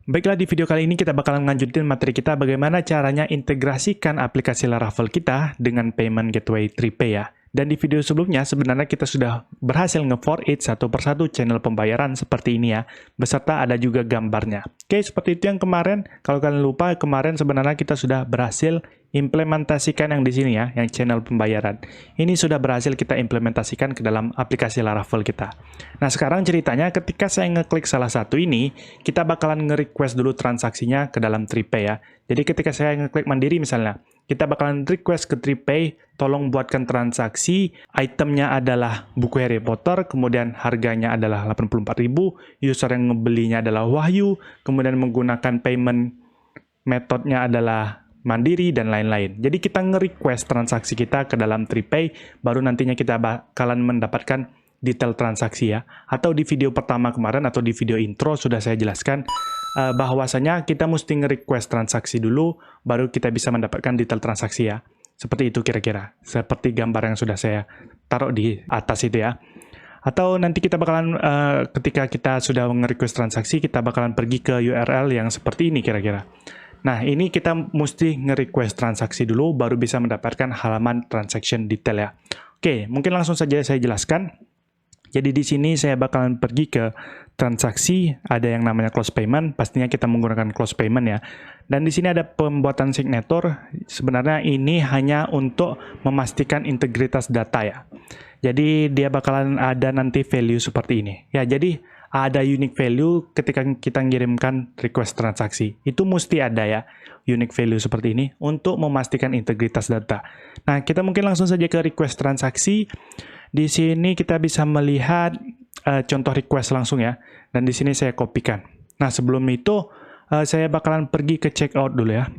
Baiklah, di video kali ini kita bakalan lanjutin materi kita bagaimana caranya integrasikan aplikasi Laravel kita dengan Payment Gateway 3Pay ya. Dan di video sebelumnya sebenarnya kita sudah berhasil nge-for it satu persatu channel pembayaran seperti ini ya, beserta ada juga gambarnya. Oke, seperti itu yang kemarin. Kalau kalian lupa, kemarin sebenarnya kita sudah berhasil implementasikan yang di sini ya, yang channel pembayaran. Ini sudah berhasil kita implementasikan ke dalam aplikasi Laravel kita. Nah, sekarang ceritanya ketika saya ngeklik salah satu ini, kita bakalan nge-request dulu transaksinya ke dalam 3Pay ya. Jadi ketika saya ngeklik mandiri misalnya, kita bakalan request ke 3Pay, tolong buatkan transaksi, itemnya adalah buku Harry Potter, kemudian harganya adalah 84.000, user yang ngebelinya adalah Wahyu, kemudian menggunakan payment metodenya adalah Mandiri, dan lain-lain. Jadi kita nge-request transaksi kita ke dalam 3Pay, baru nantinya kita bakalan mendapatkan detail transaksi ya. Atau di video pertama kemarin atau di video intro sudah saya jelaskan bahwasanya kita mesti nge-request transaksi dulu, baru kita bisa mendapatkan detail transaksi ya. Seperti itu kira-kira. Seperti gambar yang sudah saya taruh di atas itu ya. Atau nanti kita bakalan, ketika kita sudah nge-request transaksi, kita bakalan pergi ke URL yang seperti ini kira-kira. Nah, ini kita mesti nge-request transaksi dulu, baru bisa mendapatkan halaman transaction detail ya. Oke, mungkin langsung saja saya jelaskan. Jadi di sini saya bakalan pergi ke transaksi, ada yang namanya close payment, pastinya kita menggunakan close payment ya. Dan di sini ada pembuatan signature, sebenarnya ini hanya untuk memastikan integritas data ya. Jadi dia bakalan ada nanti value seperti ini. Ya, jadi ada unique value ketika kita ngirimkan request transaksi. Itu mesti ada ya, unique value seperti ini untuk memastikan integritas data. Nah, kita mungkin langsung saja ke request transaksi. Di sini kita bisa melihat contoh request langsung ya. Dan di sini saya kopikan. Nah, sebelum itu saya bakalan pergi ke checkout dulu ya.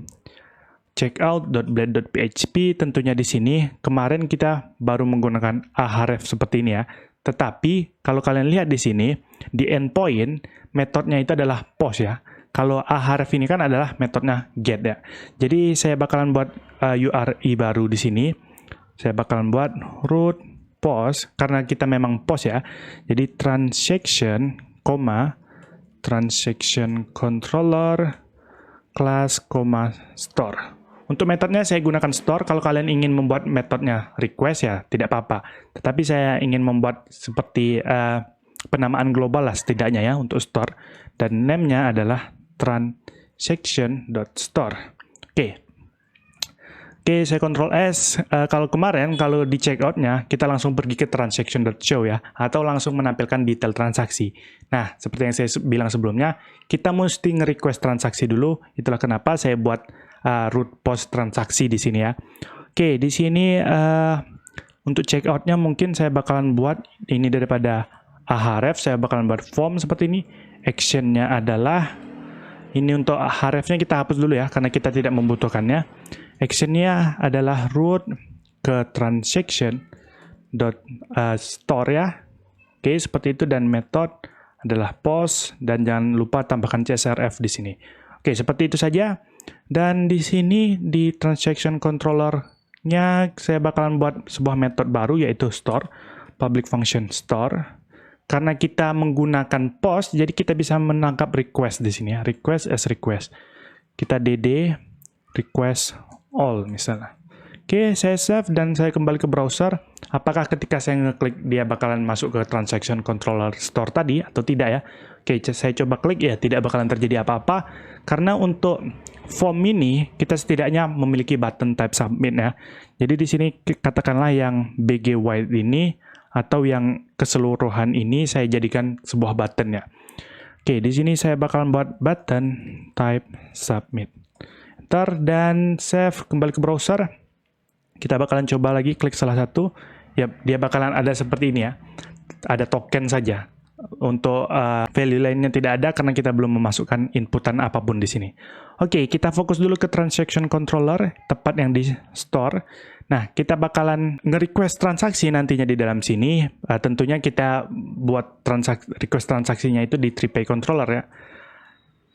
Checkout.blade.php tentunya di sini. Kemarin kita baru menggunakan ahref seperti ini ya. Tetapi kalau kalian lihat di sini, di endpoint, metodenya itu adalah post ya. Kalau ahref ini kan adalah metodenya get ya. Jadi saya bakalan buat URI baru di sini. Saya bakalan buat root post, karena kita memang post ya. Jadi transaction, transaction controller, class, store. Untuk metodenya saya gunakan store. Kalau kalian ingin membuat metodenya request ya tidak apa-apa. Tetapi saya ingin membuat seperti penamaan global lah setidaknya ya untuk store. Dan name-nya adalah transaction.store. Oke, saya Ctrl S. Kalau kemarin, kalau di checkout-nya, kita langsung pergi ke transaction.show ya, atau langsung menampilkan detail transaksi. Nah, seperti yang saya bilang sebelumnya, kita mesti nge-request transaksi dulu. Itulah kenapa saya buat root post transaksi di sini ya. Oke, di sini untuk checkout-nya mungkin saya bakalan buat ini daripada ahref, saya bakalan buat form seperti ini. Action-nya adalah, ini untuk ahref-nya kita hapus dulu ya, karena kita tidak membutuhkannya. Action-nya adalah root ke transaction.store ya. Oke, seperti itu, dan method adalah post, dan jangan lupa tambahkan CSRF di sini. Oke, seperti itu saja. Dan di sini di transaction controller-nya saya bakalan buat sebuah metode baru yaitu store, public function store. Karena kita menggunakan post, jadi kita bisa menangkap request di sini ya, request as request. Kita dd request all misalnya. Oke, saya save dan saya kembali ke browser. Apakah ketika saya ngeklik dia bakalan masuk ke transaction controller store tadi atau tidak ya? Oke, saya coba klik ya, tidak bakalan terjadi apa-apa. Karena untuk form ini kita setidaknya memiliki button type submit ya. Jadi di sini katakanlah yang BG white ini atau yang keseluruhan ini saya jadikan sebuah button ya. Oke, di sini saya bakalan buat button type submit. Enter dan save, kembali ke browser. Kita bakalan coba lagi klik salah satu. Ya, dia bakalan ada seperti ini ya. Ada token saja. Untuk value lainnya tidak ada karena kita belum memasukkan inputan apapun di sini. Oke, kita fokus dulu ke transaction controller, tepat yang di store. Nah, kita bakalan nge-request transaksi nantinya di dalam sini. Tentunya kita buat request transaksinya itu di 3Pay controller ya.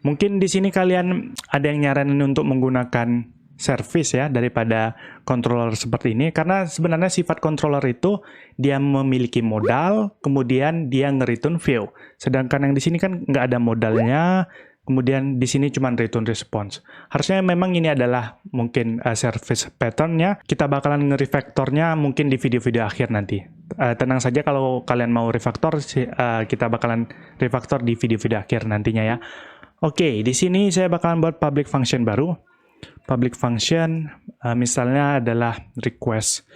Mungkin di sini kalian ada yang nyaranin untuk menggunakan service ya daripada controller seperti ini, karena sebenarnya sifat controller itu dia memiliki modal, kemudian dia nge-return view. Sedangkan yang di sini kan nggak ada modalnya, kemudian di sini cuma return response. Harusnya memang ini adalah mungkin service pattern-nya. Kita bakalan nge-refactornya mungkin di video-video akhir nanti. Tenang saja kalau kalian mau refactor, kita bakalan refactor di video-video akhir nantinya ya. Oke, di sini saya bakalan buat public function baru. Public function misalnya adalah request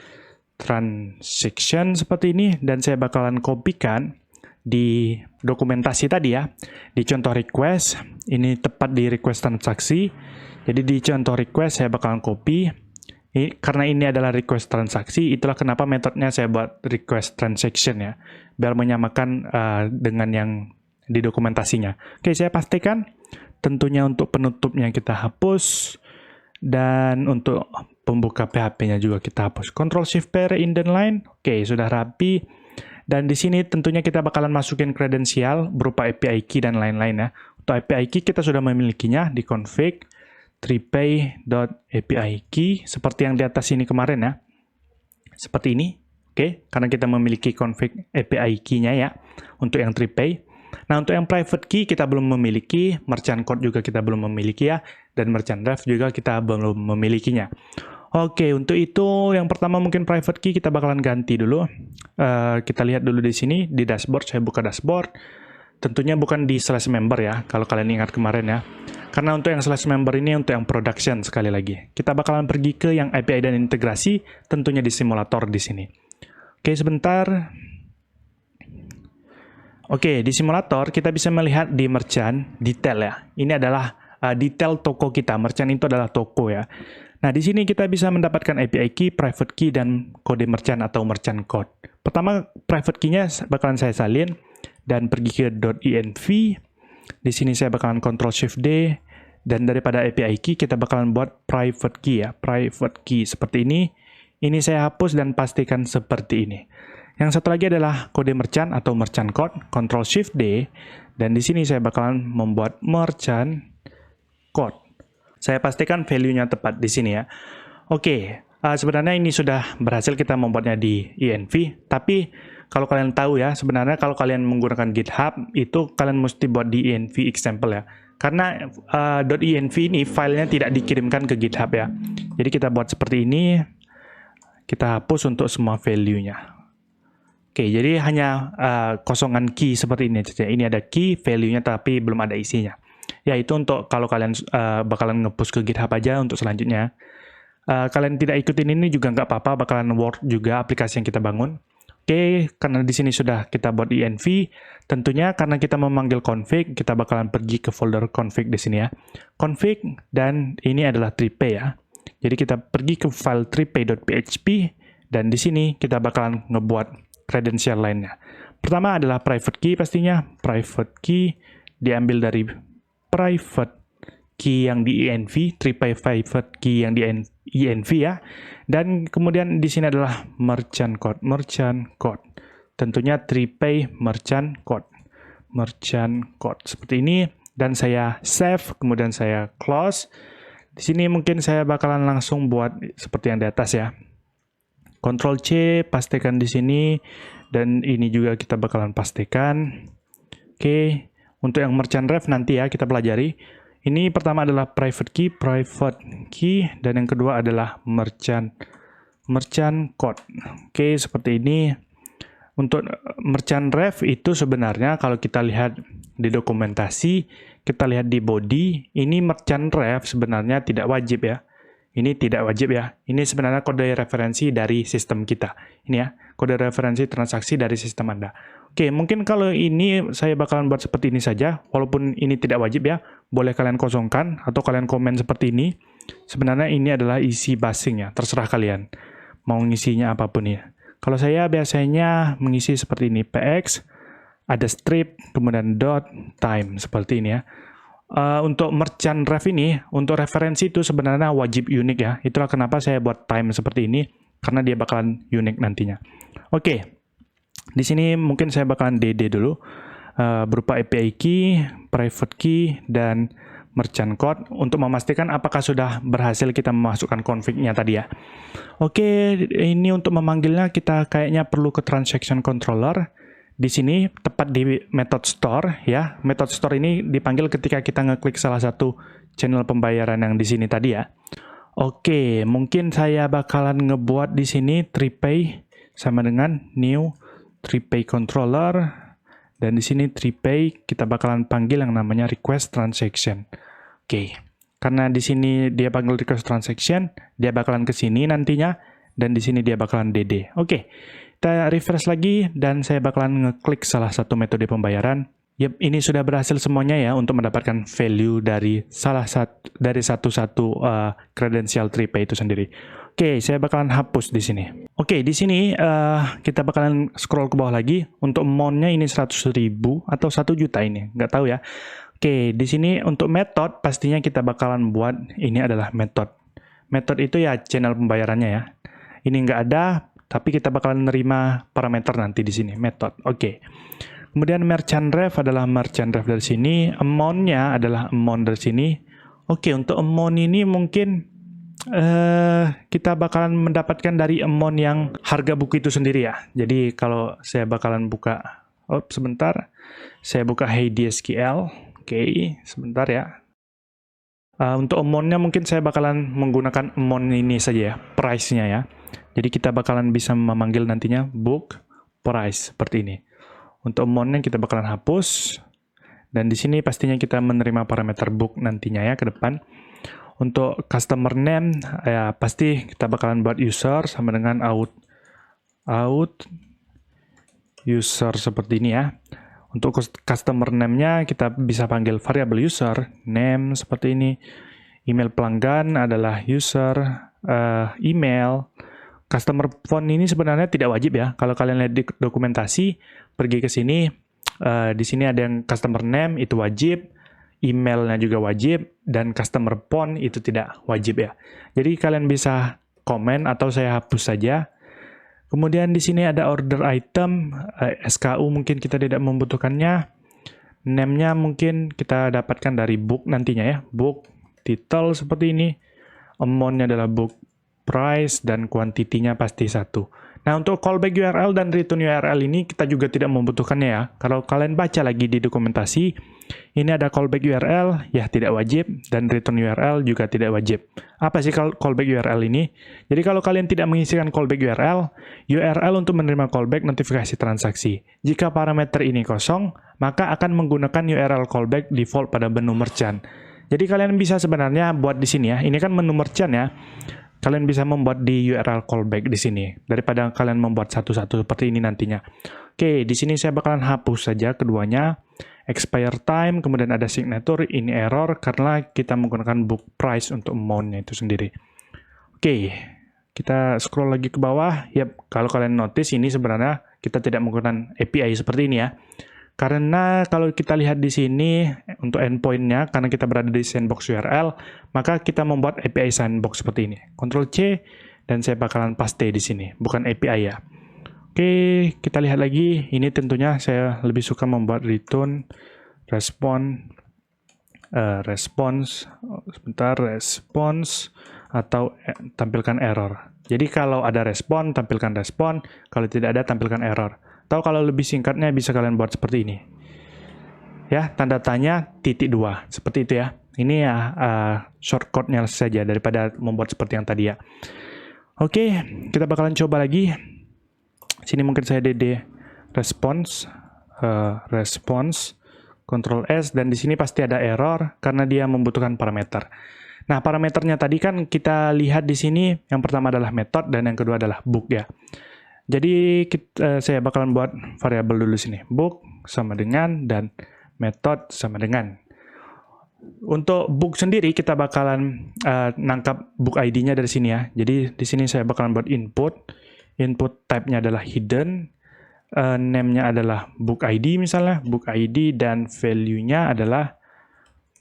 transaction seperti ini, dan saya bakalan kopikan di dokumentasi tadi ya, di contoh request, ini tepat di request transaksi. Jadi di contoh request saya bakalan copy, karena ini adalah request transaksi, itulah kenapa metodenya saya buat request transaction ya, biar menyamakan dengan yang di dokumentasinya. Oke, saya pastikan tentunya untuk penutupnya kita hapus, dan untuk pembuka PHP-nya juga kita hapus. Ctrl+Shift+P indent line, oke sudah rapi. Dan di sini tentunya kita bakalan masukin kredensial berupa API key dan lain-lain ya. Untuk API key kita sudah memilikinya di config 3pay.api key seperti yang di atas ini kemarin ya. Seperti ini. Oke, karena kita memiliki config API key-nya ya untuk yang 3pay. Nah, untuk yang private key kita belum memiliki, merchant code juga kita belum memiliki ya, dan merchant ref juga kita belum memilikinya. Oke, untuk itu yang pertama mungkin private key kita bakalan ganti dulu. Kita lihat dulu di sini di dashboard, saya buka dashboard. Tentunya bukan di /member ya, kalau kalian ingat kemarin ya. Karena untuk yang /member ini untuk yang production sekali lagi. Kita bakalan pergi ke yang API dan integrasi, tentunya di simulator di sini. Oke, sebentar. Oke, di simulator kita bisa melihat di merchant detail ya. Ini adalah detail toko kita. Merchant itu adalah toko ya. Nah, di sini kita bisa mendapatkan API key, private key, dan kode merchant atau merchant code. Pertama, private key-nya bakalan saya salin dan pergi ke .env. Di sini saya bakalan Ctrl+Shift+D, dan daripada API key kita bakalan buat private key ya, private key seperti ini. Ini saya hapus dan pastikan seperti ini. Yang satu lagi adalah kode merchant atau merchant code, Ctrl+Shift+D, dan di sini saya bakalan membuat merchant code. Saya pastikan value-nya tepat di sini ya. Oke, sebenarnya ini sudah berhasil kita membuatnya di env, tapi kalau kalian tahu ya, sebenarnya kalau kalian menggunakan GitHub, itu kalian mesti buat di env example ya. Karena .env ini filenya tidak dikirimkan ke GitHub ya. Jadi kita buat seperti ini, kita hapus untuk semua value-nya. Oke, jadi hanya kosongan key seperti ini saja. Ini ada key, value-nya tapi belum ada isinya. Ya, itu untuk kalau kalian bakalan nge-push ke GitHub aja untuk selanjutnya. Kalian tidak ikutin ini juga nggak apa-apa, bakalan work juga aplikasi yang kita bangun. Oke, karena di sini sudah kita buat env, tentunya karena kita memanggil config, kita bakalan pergi ke folder config di sini ya. Config, dan ini adalah 3pay ya. Jadi kita pergi ke file 3pay.php, dan di sini kita bakalan ngebuat kredensial lainnya. Pertama adalah private key pastinya, private key diambil dari private key yang di env, 3pay private key yang di env ya. Dan kemudian di sini adalah merchant code, tentunya 3pay merchant code seperti ini. Dan saya save, kemudian saya close. Di sini mungkin saya bakalan langsung buat seperti yang di atas ya. Ctrl+C, pastikan di sini, dan ini juga kita bakalan pastikan. Oke, untuk yang merchant ref nanti ya kita pelajari. Ini pertama adalah private key, dan yang kedua adalah merchant code. Oke, seperti ini. Untuk merchant ref itu sebenarnya kalau kita lihat di dokumentasi, kita lihat di body, ini merchant ref sebenarnya tidak wajib ya. Ini tidak wajib ya. Ini sebenarnya kode referensi dari sistem kita. Ini ya, kode referensi transaksi dari sistem Anda. Oke, mungkin kalau ini saya bakalan buat seperti ini saja. Walaupun ini tidak wajib ya, boleh kalian kosongkan atau kalian komen seperti ini. Sebenarnya ini adalah isi busing ya, terserah kalian. Mau ngisinya apapun ya. Kalau saya biasanya mengisi seperti ini, px, ada strip, kemudian dot, time, seperti ini ya. Untuk merchant ref ini, untuk referensi itu sebenarnya wajib unik ya. Itulah kenapa saya buat time seperti ini, karena dia bakalan unik nantinya. Oke, di sini mungkin saya bakalan DD dulu, berupa API key, private key, dan merchant code, untuk memastikan apakah sudah berhasil kita memasukkan config-nya tadi ya. Oke, ini untuk memanggilnya kita kayaknya perlu ke transaction controller. Di sini tepat di method store ya. Method store ini dipanggil ketika kita ngeklik salah satu channel pembayaran yang di sini tadi ya. Oke, mungkin saya bakalan ngebuat di sini TriPay sama dengan new TriPay controller, dan di sini TriPay kita bakalan panggil yang namanya request transaction. Oke. Karena di sini dia panggil request transaction, dia bakalan ke sini nantinya, dan di sini dia bakalan DD. Oke, kita refresh lagi, dan saya bakalan ngeklik salah satu metode pembayaran. Yep, ini sudah berhasil semuanya ya untuk mendapatkan value dari satu kredensial TriPay itu sendiri. Oke, saya bakalan hapus di sini. Oke, di sini kita bakalan scroll ke bawah lagi. Untuk amount-nya ini 100.000 atau 1 juta ini, nggak tahu ya. Oke, di sini untuk method pastinya kita bakalan buat ini adalah method. Method itu ya channel pembayarannya ya. Ini nggak ada, tapi kita bakalan nerima parameter nanti di sini, method. Oke. Kemudian merchant ref adalah merchant ref dari sini, amount-nya adalah amount dari sini. Oke, untuk amount ini mungkin kita bakalan mendapatkan dari amount yang harga buku itu sendiri ya. Jadi kalau saya bakalan buka, sebentar, saya buka HeyDSQL. Oke, sebentar ya. Untuk amount-nya mungkin saya bakalan menggunakan amount ini saja ya, price-nya ya. Jadi kita bakalan bisa memanggil nantinya book price seperti ini. Untuk amount-nya kita bakalan hapus, dan di sini pastinya kita menerima parameter book nantinya ya ke depan. Untuk customer name ya pasti kita bakalan buat user sama dengan out user seperti ini ya. Untuk customer name-nya kita bisa panggil variable user name seperti ini. Email pelanggan adalah user email. Customer phone ini sebenarnya tidak wajib ya. Kalau kalian lihat di dokumentasi, pergi ke sini, di sini ada yang customer name itu wajib, emailnya juga wajib, dan customer phone itu tidak wajib ya. Jadi kalian bisa komen atau saya hapus saja. Kemudian di sini ada order item, SKU mungkin kita tidak membutuhkannya. Name-nya mungkin kita dapatkan dari book nantinya ya. Book, title seperti ini. Amount-nya adalah book price, dan quantity-nya pasti 1. Nah, untuk callback URL dan return URL ini kita juga tidak membutuhkannya ya. Kalau kalian baca lagi di dokumentasi, ini ada callback URL, ya tidak wajib, dan return URL juga tidak wajib. Apa sih callback URL ini? Jadi kalau kalian tidak mengisikan callback URL untuk menerima callback notifikasi transaksi. Jika parameter ini kosong, maka akan menggunakan URL callback default pada menu merchant. Jadi kalian bisa sebenarnya buat di sini ya. Ini kan menu merchant ya. Kalian bisa membuat di URL callback di sini daripada kalian membuat satu-satu seperti ini nantinya. Oke, di sini saya bakalan hapus saja keduanya. Expire time, kemudian ada signature, ini error karena kita menggunakan book price untuk amount-nya itu sendiri. Oke, kita scroll lagi ke bawah. Yap, kalau kalian notice ini sebenarnya kita tidak menggunakan API seperti ini ya. Karena kalau kita lihat di sini untuk endpoint-nya, karena kita berada di sandbox URL, maka kita membuat API sandbox seperti ini. Ctrl C, dan saya bakalan paste di sini, bukan API ya. Oke, kita lihat lagi. Ini tentunya saya lebih suka membuat return, response, atau tampilkan error. Jadi kalau ada respon, tampilkan respon. Kalau tidak ada, tampilkan error. Atau kalau lebih singkatnya bisa kalian buat seperti ini. Ya, tanda tanya .2. Seperti itu ya. Ini ya shortcut-nya saja daripada membuat seperti yang tadi ya. Oke, kita bakalan coba lagi. Sini mungkin saya DD response, Ctrl S, dan di sini pasti ada error karena dia membutuhkan parameter. Nah, parameternya tadi kan kita lihat di sini, yang pertama adalah method dan yang kedua adalah book ya. Jadi saya bakalan buat variabel dulu sini, book sama dengan dan method sama dengan. Untuk book sendiri kita bakalan nangkap book ID-nya dari sini ya. Jadi di sini saya bakalan buat input type-nya adalah hidden, name-nya adalah book ID misalnya, book ID, dan value-nya adalah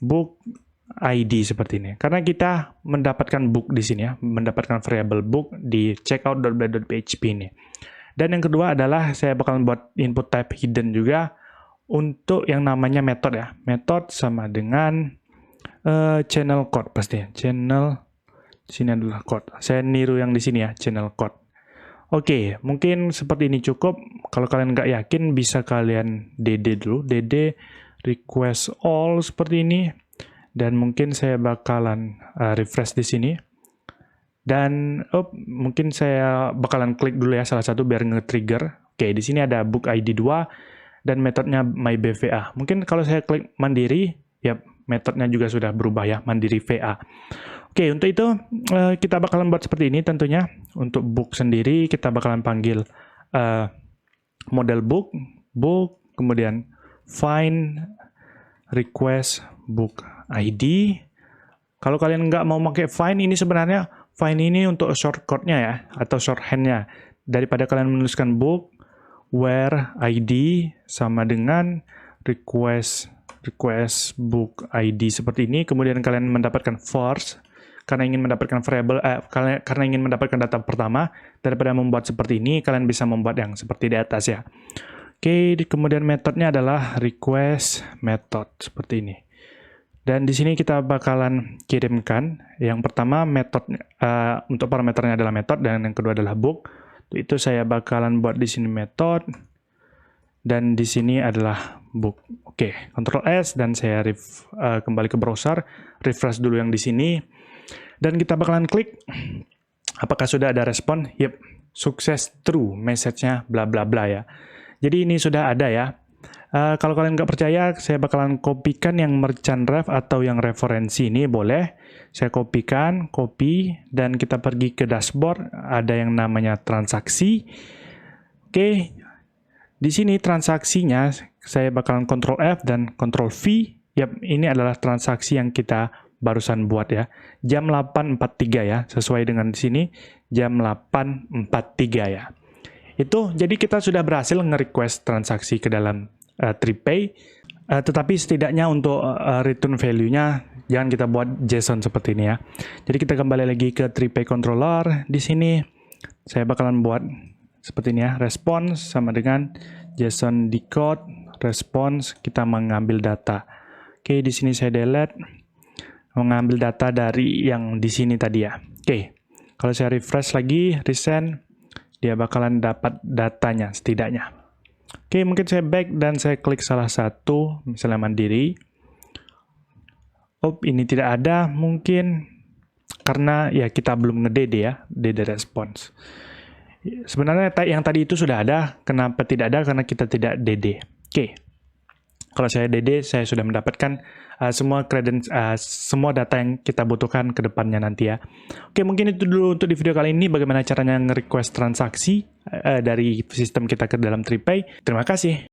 book ID seperti ini. Karena kita mendapatkan book di sini ya, mendapatkan variable book di checkout.blade.php ini. Dan yang kedua adalah saya bakalan buat input type hidden juga untuk yang namanya method ya. Method sama dengan channel code pastinya. Channel, di sini adalah code. Saya niru yang di sini ya, channel code. Oke, mungkin seperti ini cukup. Kalau kalian nggak yakin, bisa kalian DD dulu. DD request all seperti ini. Dan mungkin saya bakalan refresh di sini. Dan mungkin saya bakalan klik dulu ya salah satu biar nge-trigger. Oke, di sini ada book ID 2 dan metodenya MyBVA. Mungkin kalau saya klik mandiri, ya metodenya juga sudah berubah ya, mandiri VA. Oke, untuk itu kita bakalan buat seperti ini tentunya. Untuk book sendiri kita bakalan panggil model book, kemudian find request book ID. Kalau kalian nggak mau pakai find, ini sebenarnya find ini untuk shortcut-nya ya, atau shorthand-nya. Daripada kalian menuliskan book, where ID sama dengan request book ID seperti ini, kemudian kalian mendapatkan first, karena ingin mendapatkan variable, karena ingin mendapatkan data pertama, daripada membuat seperti ini, kalian bisa membuat yang seperti di atas ya. Oke, kemudian metodenya adalah request method seperti ini. Dan di sini kita bakalan kirimkan yang pertama metode untuk parameternya adalah method dan yang kedua adalah book. Itu saya bakalan buat di sini method dan di sini adalah book. Oke, Ctrl S dan saya kembali ke browser, refresh dulu yang di sini dan kita bakalan klik apakah sudah ada respon. Yep, sukses true, message-nya bla bla bla ya. Jadi ini sudah ada ya. Kalau kalian nggak percaya, saya bakalan kopikan yang merchant ref atau yang referensi ini, boleh. Saya kopikan, dan kita pergi ke dashboard, ada yang namanya transaksi. Oke, di sini transaksinya, saya bakalan Ctrl F dan Ctrl V. Yap, ini adalah transaksi yang kita barusan buat ya. Jam 8.43 ya, sesuai dengan di sini, jam 8.43 ya. Itu, jadi kita sudah berhasil nge-request transaksi ke dalam TreePay, tetapi setidaknya untuk return value-nya jangan kita buat JSON seperti ini ya. Jadi kita kembali lagi ke TreePay controller. Di sini saya bakalan buat seperti ini ya, response sama dengan JSON decode response, kita mengambil data. Oke, di sini saya delete, mengambil data dari yang di sini tadi ya. Oke, kalau saya refresh lagi, resend, dia bakalan dapat datanya setidaknya. Oke, mungkin saya back dan saya klik salah satu, misalnya mandiri. Ini tidak ada, mungkin karena ya kita belum nge-DD ya, DD response. Sebenarnya yang tadi itu sudah ada, kenapa tidak ada? Karena kita tidak DD. Oke, kalau saya DD, saya sudah mendapatkan semua data yang kita butuhkan ke depannya nanti ya. Oke, mungkin itu dulu untuk di video kali ini, bagaimana caranya nge-request transaksi dari sistem kita ke dalam TreePay. Terima kasih.